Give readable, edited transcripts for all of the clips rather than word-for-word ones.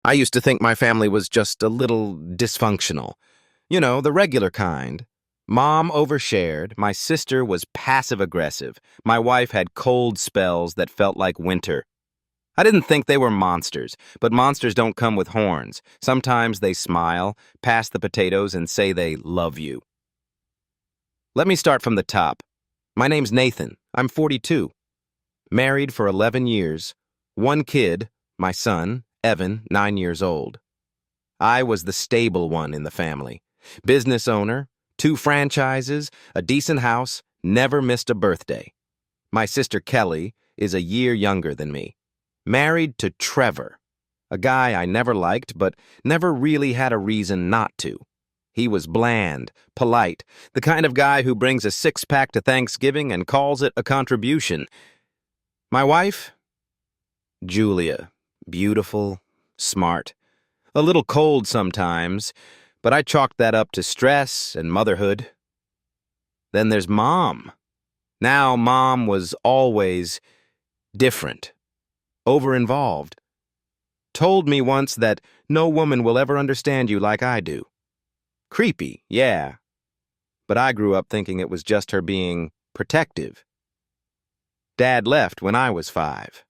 I used to think my family was just a little dysfunctional. You know, the regular kind. Mom overshared, my sister was passive-aggressive, my wife had cold spells that felt like winter. I didn't think they were monsters, but monsters don't come with horns. Sometimes they smile, pass the potatoes, and say they love you. Let me start from the top. My name's Nathan. I'm 42. Married for 11 years. One kid, my son, Evan, 9 years old. I was the stable one in the family. Business owner, 2 franchises, a decent house, never missed a birthday. My sister Kelly is a year younger than me. Married to Trevor, a guy I never liked but never really had a reason not to. He was bland, polite, the kind of guy who brings a six-pack to Thanksgiving and calls it a contribution. My wife? Julia. Beautiful, smart. A little cold sometimes, but I chalked that up to stress and motherhood. Then there's Mom. Now, Mom was always different, over-involved. Told me once that no woman will ever understand you like I do. Creepy, yeah. But I grew up thinking it was just her being protective. Dad left when I was 5.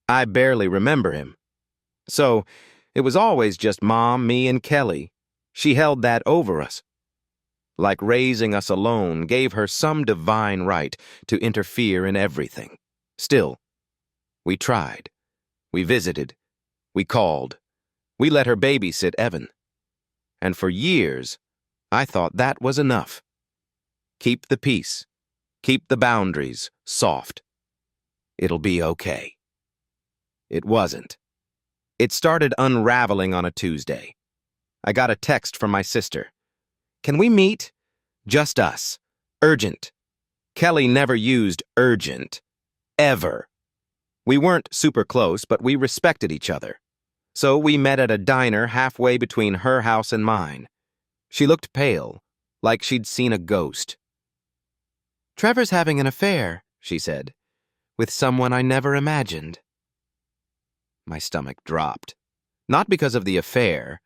I barely remember him. So, it was always just Mom, me, and Kelly. She held that over us. Like raising us alone gave her some divine right to interfere in everything. Still, we tried. We visited. We called. We let her babysit Evan. And for years, I thought that was enough. Keep the peace. Keep the boundaries soft. It'll be okay. It wasn't. It started unraveling on a Tuesday. I got a text from my sister. Can we meet? Just us. Urgent. Kelly never used urgent. Ever. We weren't super close, but we respected each other. So we met at a diner halfway between her house and mine. She looked pale, like she'd seen a ghost. Trevor's having an affair, she said, with someone I never imagined. My stomach dropped. Not because of the affair,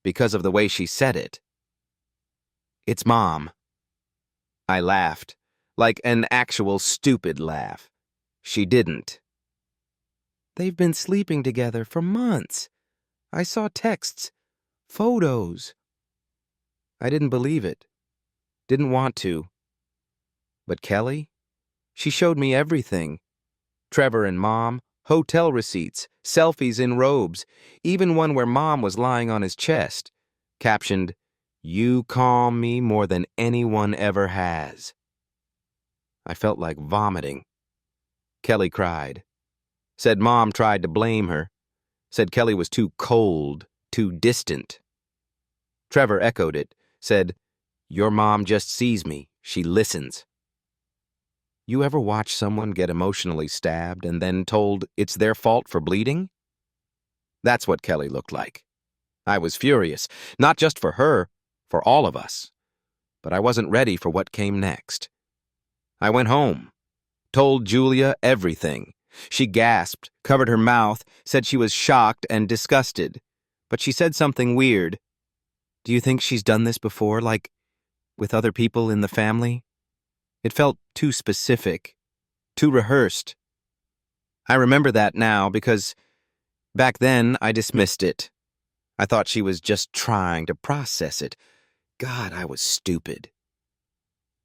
because of the way she said it. It's Mom. I laughed, like an actual stupid laugh. She didn't. They've been sleeping together for months. I saw texts, photos. I didn't believe it. Didn't want to. But Kelly? She showed me everything. Trevor and Mom, hotel receipts, selfies in robes, even one where Mom was lying on his chest, captioned, "You calm me more than anyone ever has." I felt like vomiting. Kelly cried. Said Mom tried to blame her. Said Kelly was too cold, too distant. Trevor echoed it, said, "Your mom just sees me. She listens." You ever watch someone get emotionally stabbed and then told it's their fault for bleeding? That's what Kelly looked like. I was furious, not just for her, for all of us. But I wasn't ready for what came next. I went home, told Julia everything. She gasped, covered her mouth, said she was shocked and disgusted. But she said something weird. Do you think she's done this before, like with other people in the family? It felt too specific, too rehearsed. I remember that now because back then I dismissed it. I thought she was just trying to process it. God, I was stupid.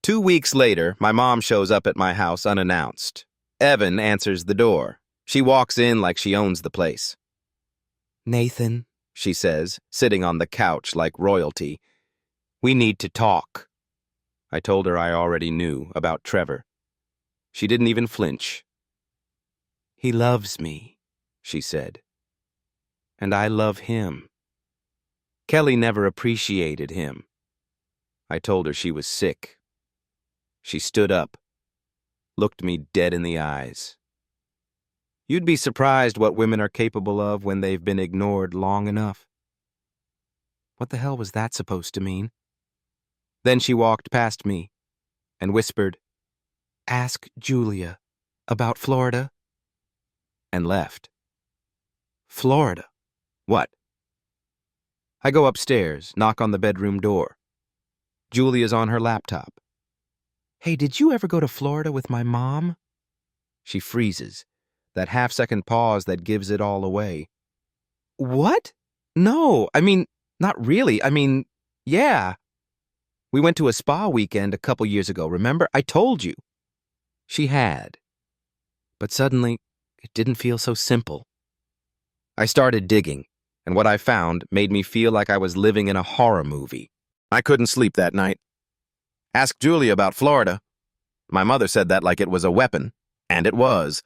2 weeks later, my mom shows up at my house unannounced. Evan answers the door. She walks in like she owns the place. "Nathan," she says, sitting on the couch like royalty, "we need to talk." I told her I already knew about Trevor. She didn't even flinch. "He loves me," she said. "And I love him. Kelly never appreciated him." I told her she was sick. She stood up, looked me dead in the eyes. You'd be surprised what women are capable of when they've been ignored long enough. What the hell was that supposed to mean? Then she walked past me and whispered, "Ask Julia about Florida," and left. Florida? What, I go upstairs, knock on the bedroom door. Julia's on her laptop. Hey, did you ever go to Florida with my mom? She freezes, that half-second pause that gives it all away. What? No, not really. Yeah. We went to a spa weekend a couple years ago, remember? I told you. She had. But suddenly, it didn't feel so simple. I started digging, and what I found made me feel like I was living in a horror movie. I couldn't sleep that night. Ask Julia about Florida. My mother said that like it was a weapon, and it was.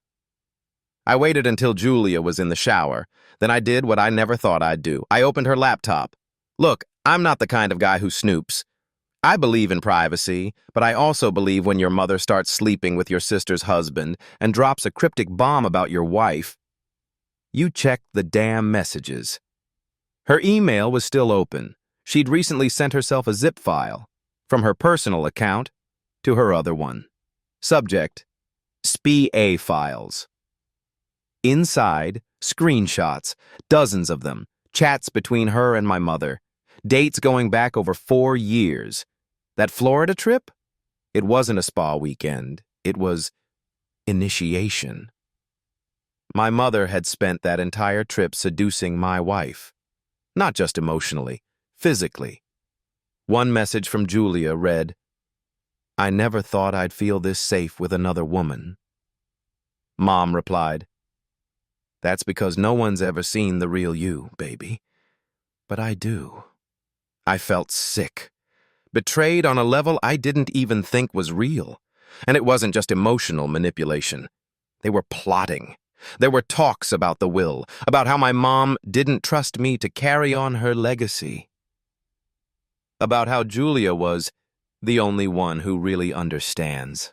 I waited until Julia was in the shower. Then I did what I never thought I'd do. I opened her laptop. Look, I'm not the kind of guy who snoops. I believe in privacy, but I also believe when your mother starts sleeping with your sister's husband and drops a cryptic bomb about your wife, you check the damn messages. Her email was still open. She'd recently sent herself a zip file from her personal account to her other one. Subject, SPA files. Inside, screenshots, dozens of them, chats between her and my mother, dates going back over 4 years. That Florida trip? It wasn't a spa weekend. It was initiation. My mother had spent that entire trip seducing my wife. Not just emotionally, physically. One message from Julia read, I never thought I'd feel this safe with another woman. Mom replied, That's because no one's ever seen the real you, baby. But I do. I felt sick. Betrayed on a level I didn't even think was real. And it wasn't just emotional manipulation. They were plotting. There were talks about the will, about how my mom didn't trust me to carry on her legacy. About how Julia was the only one who really understands.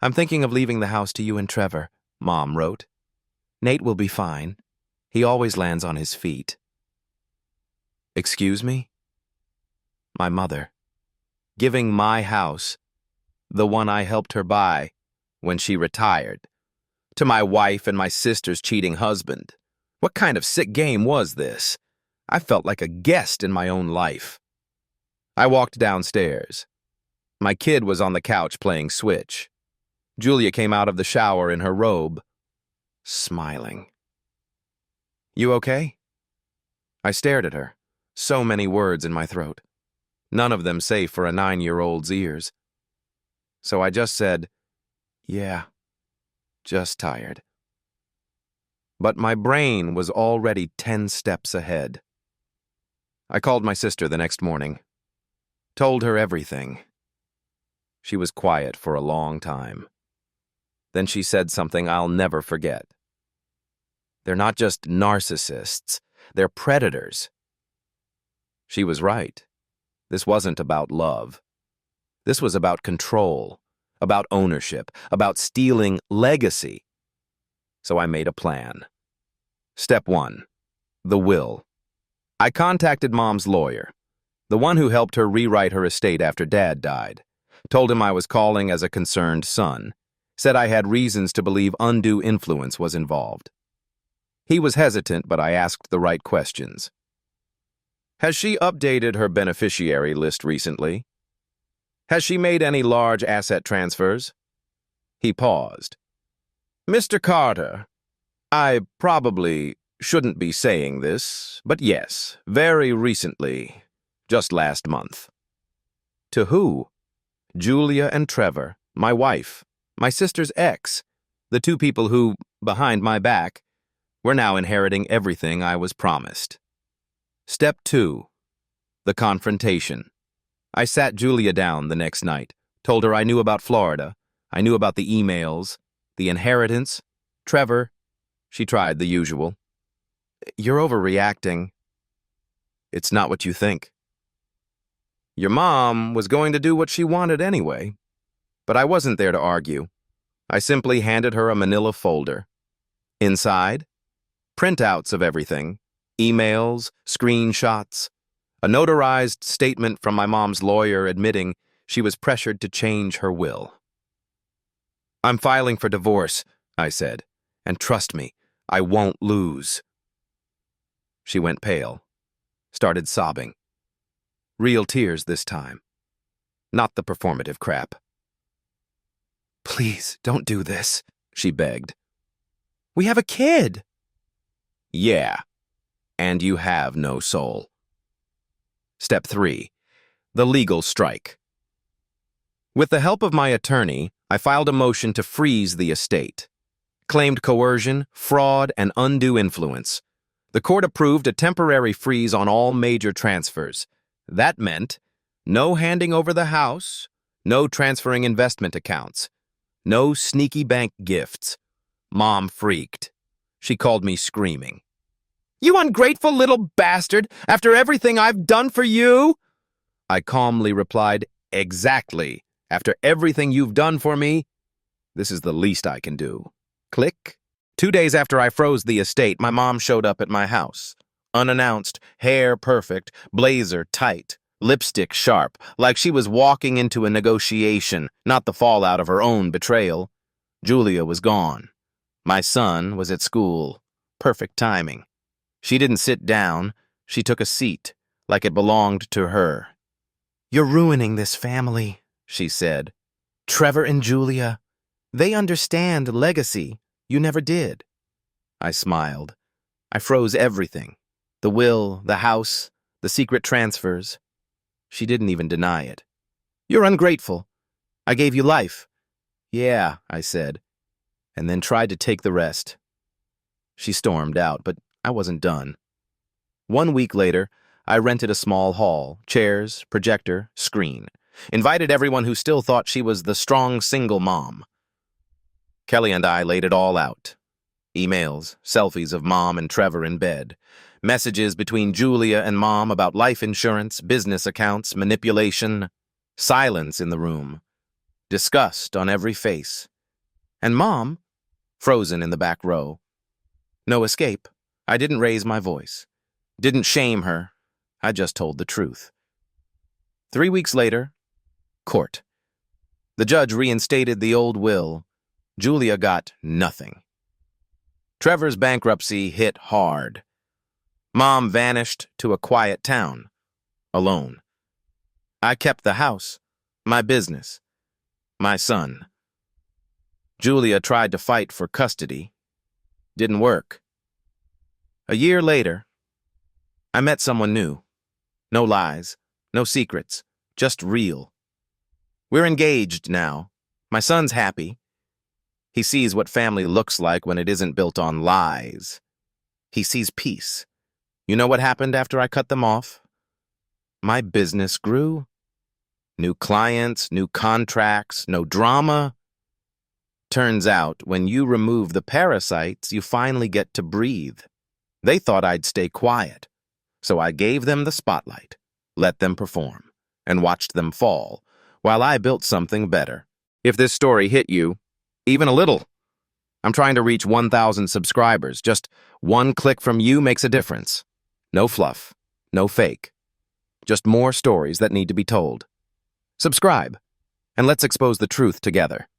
I'm thinking of leaving the house to you and Trevor, Mom wrote. Nate will be fine. He always lands on his feet. Excuse me? My mother. Giving my house, the one I helped her buy when she retired, to my wife and my sister's cheating husband. What kind of sick game was this? I felt like a guest in my own life. I walked downstairs. My kid was on the couch playing Switch. Julia came out of the shower in her robe, smiling. You okay? I stared at her, so many words in my throat, none of them safe for a 9-year-old's ears. So I just said, yeah, just tired. But my brain was already 10 steps ahead. I called my sister the next morning, told her everything. She was quiet for a long time. Then she said something I'll never forget. They're not just narcissists, they're predators. She was right. This wasn't about love. This was about control, about ownership, about stealing legacy. So I made a plan. Step 1, the will. I contacted Mom's lawyer, the one who helped her rewrite her estate after Dad died. Told him I was calling as a concerned son. Said I had reasons to believe undue influence was involved. He was hesitant, but I asked the right questions. Has she updated her beneficiary list recently? Has she made any large asset transfers? He paused. Mr. Carter, I probably shouldn't be saying this, but yes, very recently, just last month. To who? Julia and Trevor, my wife, my sister's ex, the two people who, behind my back, were now inheriting everything I was promised. Step 2, the confrontation. I sat Julia down the next night, told her I knew about Florida, I knew about the emails, the inheritance, Trevor. She tried the usual. You're overreacting. It's not what you think. Your mom was going to do what she wanted anyway, but I wasn't there to argue. I simply handed her a manila folder. Inside, printouts of everything, emails, screenshots, a notarized statement from my mom's lawyer admitting she was pressured to change her will. I'm filing for divorce, I said, and trust me, I won't lose. She went pale. started sobbing. Real tears this time, not the performative crap. "Please, don't do this," she begged. "We have a kid." "Yeah, and you have no soul." Step 3. The legal strike. With the help of my attorney, I filed a motion to freeze the estate. Claimed coercion, fraud, and undue influence. The court approved a temporary freeze on all major transfers. That meant no handing over the house, no transferring investment accounts, no sneaky bank gifts. Mom freaked. She called me screaming. "You ungrateful little bastard, after everything I've done for you?" I calmly replied, "Exactly. After everything you've done for me, this is the least I can do." Click. 2 days after I froze the estate, my mom showed up at my house. Unannounced, hair perfect, blazer tight, lipstick sharp, like she was walking into a negotiation, not the fallout of her own betrayal. Julia was gone. My son was at school. Perfect timing. She didn't sit down. She took a seat, like it belonged to her. "You're ruining this family," she said. "Trevor and Julia, they understand legacy. You never did." I smiled. I froze everything. The will, the house, the secret transfers. She didn't even deny it. "You're ungrateful. I gave you life." "Yeah," I said, and then tried to take the rest. She stormed out, but I wasn't done. 1 week later, I rented a small hall, chairs, projector, screen. Invited everyone who still thought she was the strong single mom. Kelly and I laid it all out. Emails, selfies of Mom and Trevor in bed. Messages between Julia and Mom about life insurance, business accounts, manipulation. Silence in the room. Disgust on every face. And Mom, frozen in the back row. No escape. I didn't raise my voice. Didn't shame her. I just told the truth. 3 weeks later, court. The judge reinstated the old will. Julia got nothing. Trevor's bankruptcy hit hard. Mom vanished to a quiet town, alone. I kept the house, my business, my son. Julia tried to fight for custody. Didn't work. A year later, I met someone new. No lies, no secrets, just real. We're engaged now. My son's happy. He sees what family looks like when it isn't built on lies. He sees peace. You know what happened after I cut them off? My business grew. New clients, new contracts, no drama. Turns out, when you remove the parasites, you finally get to breathe. They thought I'd stay quiet, so I gave them the spotlight, let them perform, and watched them fall, while I built something better. If this story hit you, even a little, I'm trying to reach 1,000 subscribers. Just one click from you makes a difference. No fluff, no fake. Just more stories that need to be told. Subscribe, and let's expose the truth together.